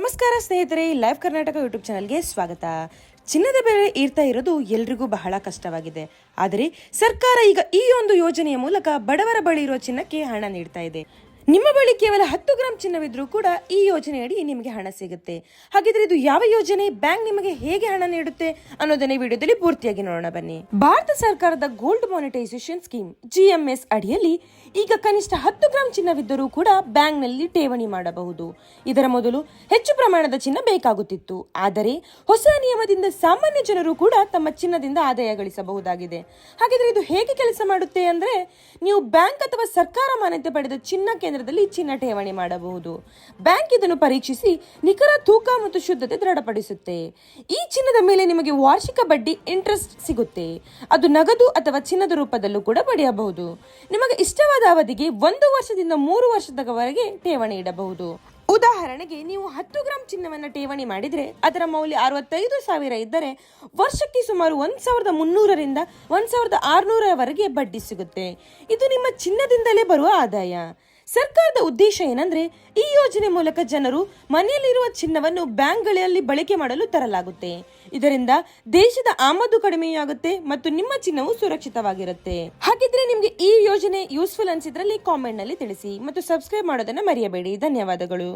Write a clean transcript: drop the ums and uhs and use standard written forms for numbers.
ನಮಸ್ಕಾರ ಸ್ನೇಹಿತರೆ, live Karnataka YouTube ಚಾನಲ್ಗೆ ಸ್ವಾಗತ. ಚಿನ್ನದ ಬೆಲೆ ಏರ್ತಾ ಇರೋದು ಎಲ್ರಿಗೂ ಬಹಳ ಕಷ್ಟವಾಗಿದೆ. ಆದರೆ ಸರ್ಕಾರ ಈಗ ಈ ಒಂದು ಯೋಜನೆಯ ಮೂಲಕ ಬಡವರ ಬಳಿ ಇರೋ ಚಿನ್ನಕ್ಕೆ ಹಣ ನೀಡ್ತಾ ಇದೆ. ನಿಮ್ಮ ಬಳಿ ಕೇವಲ 10 ಗ್ರಾಂ ಚಿನ್ನವಿದ್ರೂ ಕೂಡ ಈ ಯೋಜನೆಯಡಿ ನಿಮಗೆ ಹಣ ಸಿಗುತ್ತೆ. ಹಾಗಿದ್ರೆ ಇದು ಯಾವ ಯೋಜನೆ, ಬ್ಯಾಂಕ್ ನಿಮಗೆ ಹೇಗೆ ಹಣ ನೀಡುತ್ತೆ ಅನ್ನೋದನ್ನ ವಿಡಿಯೋದಲ್ಲಿ ಪೂರ್ತಿಯಾಗಿ ನೋಡೋಣ ಬನ್ನಿ. ಭಾರತ ಸರ್ಕಾರದ ಗೋಲ್ಡ್ ಮಾನಿಟೈಸೇಷನ್ ಸ್ಕೀಮ್ GMS ಅಡಿಯಲ್ಲಿ ಈಗ ಕನಿಷ್ಠ 10 ಗ್ರಾಂ ಚಿನ್ನವಿದ್ದರೂ ಕೂಡ ಬ್ಯಾಂಕ್ ನಲ್ಲಿ ಠೇವಣಿ ಮಾಡಬಹುದು. ಇದರ ಮೊದಲು ಹೆಚ್ಚು ಪ್ರಮಾಣದ ಚಿನ್ನ ಬೇಕಾಗುತ್ತಿತ್ತು. ಆದರೆ ಹೊಸ ನಿಯಮದಿಂದ ಸಾಮಾನ್ಯ ಜನರು ಕೂಡ ತಮ್ಮ ಚಿನ್ನದಿಂದ ಆದಾಯ ಗಳಿಸಬಹುದಾಗಿದೆ. ಹಾಗಿದ್ರೆ ಇದು ಹೇಗೆ ಕೆಲಸ ಮಾಡುತ್ತೆ ಅಂದ್ರೆ, ನೀವು ಬ್ಯಾಂಕ್ ಅಥವಾ ಸರ್ಕಾರ ಮಾನ್ಯತೆ ಪಡೆದ ಚಿನ್ನ ಕೇಂದ್ರದಲ್ಲಿ ಚಿನ್ನ ಠೇವಣಿ ಮಾಡಬಹುದು. ಬ್ಯಾಂಕ್ ಇದನ್ನು ಪರೀಕ್ಷಿಸಿ ನಿಖರ ತೂಕ ಮತ್ತು ಶುದ್ಧತೆ ದೃಢಪಡಿಸುತ್ತೆ. ಈ ಚಿನ್ನದ ಮೇಲೆ ನಿಮಗೆ ವಾರ್ಷಿಕ ಬಡ್ಡಿ ಇಂಟ್ರೆಸ್ಟ್ ಸಿಗುತ್ತೆ. ಅದು ನಗದು ಅಥವಾ ಚಿನ್ನದ ರೂಪದಲ್ಲೂ ಕೂಡ ಪಡೆಯಬಹುದು. ನಿಮಗೆ ಇಷ್ಟವಾದ ಅವಧಿಗೆ 1 ವರ್ಷದಿಂದ 3 ವರ್ಷದವರೆಗೆ ಠೇವಣಿ ಇಡಬಹುದು. ಉದಾಹರಣೆಗೆ, ನೀವು 10 ಗ್ರಾಂ ಚಿನ್ನವನ್ನು ಠೇವಣಿ ಮಾಡಿದರೆ ಅದರ ಮೌಲ್ಯ 65,000 ಇದ್ದರೆ ವರ್ಷಕ್ಕೆ ಸುಮಾರು 1,300 ರಿಂದ 1,600 ಬಡ್ಡಿ ಸಿಗುತ್ತೆ. ಇದು ನಿಮ್ಮ ಚಿನ್ನದಿಂದಲೇ ಬರುವ ಆದಾಯ. ಸರ್ಕಾರದ ಉದ್ದೇಶ ಏನಂದ್ರೆ, ಈ ಯೋಜನೆ ಮೂಲಕ ಜನರು ಮನೆಯಲ್ಲಿರುವ ಚಿನ್ನವನ್ನು ಬ್ಯಾಂಕ್ಗಳಲ್ಲಿ ಬಳಕೆ ಮಾಡಲು ತರಲಾಗುತ್ತೆ. ಇದರಿಂದ ದೇಶದ ಆಮದು ಕಡಿಮೆಯಾಗುತ್ತೆ ಮತ್ತು ನಿಮ್ಮ ಚಿನ್ನವು ಸುರಕ್ಷಿತವಾಗಿರುತ್ತೆ. ಹಾಗಿದ್ರೆ ನಿಮ್ಗೆ ಈ ಯೋಜನೆ ಯೂಸ್ಫುಲ್ ಅನ್ಸಿದ್ರಲ್ಲಿ ಕಾಮೆಂಟ್ ನಲ್ಲಿ ತಿಳಿಸಿ ಮತ್ತು ಸಬ್ಸ್ಕ್ರೈಬ್ ಮಾಡೋದನ್ನ ಮರೆಯಬೇಡಿ. ಧನ್ಯವಾದಗಳು.